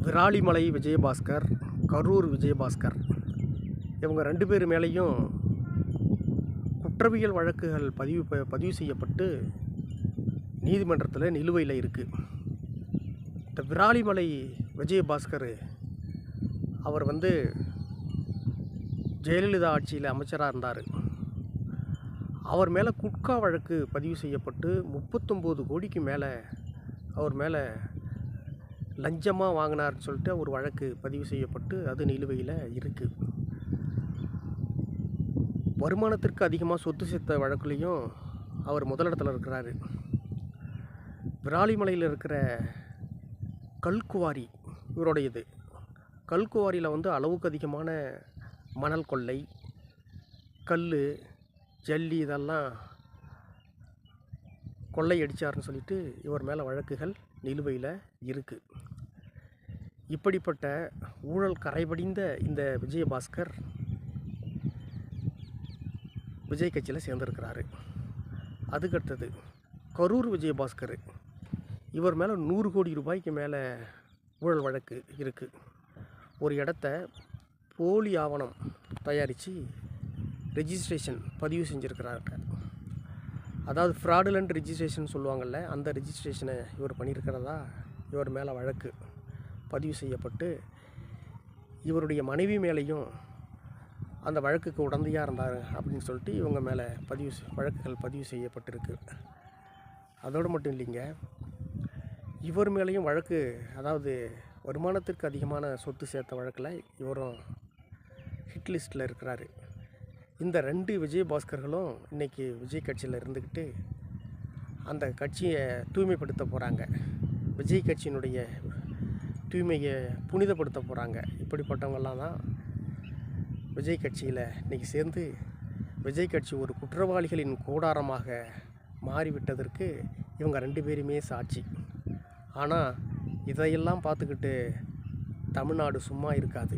விராலிமலை விஜயபாஸ்கர், கரூர் விஜயபாஸ்கர் இவங்க 2 பேர் மேலேயும் குற்றவியல் வழக்குகள் பதிவு செய்யப்பட்டு நீதிமன்றத்தில் நிலுவையில் இருக்குது. இந்த விராலிமலை விஜயபாஸ்கர் அவர் ஜெயலலிதா ஆட்சியில் அமைச்சராக இருந்தார். அவர் மேலே குட்கா வழக்கு பதிவு செய்யப்பட்டு 39 கோடிக்கு மேலே அவர் மேலே லஞ்சமாக வாங்கினார்னு சொல்லிட்டு ஒரு வழக்கு பதிவு செய்யப்பட்டு அது நிலுவையில் இருக்குது. வருமானத்திற்கு அதிகமாக சொத்து சேர்த்த வழக்குலேயும் அவர் முதலிடத்தில் இருக்கிறாரு. விராலிமலையில் இருக்கிற கல்குவாரி இவருடையது. கல்குவாரியில் அளவுக்கு அதிகமான மணல் கொள்ளை, கல், ஜல்லி இதெல்லாம் கொள்ளை அடித்தார்னு சொல்லிட்டு இவர் மேலே வழக்குகள் நிலுவையில் இருக்குது. இப்படிப்பட்ட ஊழல் கரைபடிந்த இந்த விஜயபாஸ்கர் விஜய் கட்சியில் சேர்ந்துருக்கிறாரு. அதுக்கடுத்தது கரூர் விஜயபாஸ்கர் இவர் மேலே 100 கோடி ரூபாய்க்கு மேலே ஊழல் வழக்கு இருக்குது. ஒரு இடத்த போலி ஆவணம் தயாரித்து ரெஜிஸ்ட்ரேஷன் பதிவு செஞ்சுருக்கிறாங்க. அதாவது ஃப்ராடுலண்ட் ரெஜிஸ்ட்ரேஷன் சொல்லுவாங்கள்ல, அந்த ரெஜிஸ்ட்ரேஷனை இவர் பண்ணியிருக்கிறதா இவர் மேலே வழக்கு பதிவு செய்யப்பட்டு இவருடைய மனைவி மேலேயும் அந்த வழக்குக்கு உடந்தையாக இருந்தார் அப்படின்னு சொல்லிட்டு இவங்க மேலே வழக்குகள் பதிவு செய்யப்பட்டிருக்கு. அதோடு மட்டும் இல்லைங்க, இவர் மேலேயும் வழக்கு, அதாவது வருமானத்திற்கு அதிகமான சொத்து சேர்த்த வழக்கில் இவரும் ஹிட் லிஸ்ட்டில் இருக்கிறாரு. இந்த 2 விஜயபாஸ்கர்களும் இன்றைக்கி விஜய் கட்சியில் இருந்துக்கிட்டு அந்த கட்சியை தூய்மைப்படுத்த போகிறாங்க. விஜய் கட்சியினுடைய தூய்மையை புனிதப்படுத்த போகிறாங்க. இப்படிப்பட்டவங்கெல்லாம் தான் விஜய் கட்சியில் இன்றைக்கி சேர்ந்து விஜய் கட்சி ஒரு குற்றவாளிகளின் கூடாரமாக மாறிவிட்டதற்கு இவங்க 2 பேருமே சாட்சி. ஆனால் இதையெல்லாம் பார்த்துக்கிட்டு தமிழ்நாடு சும்மா இருக்காது.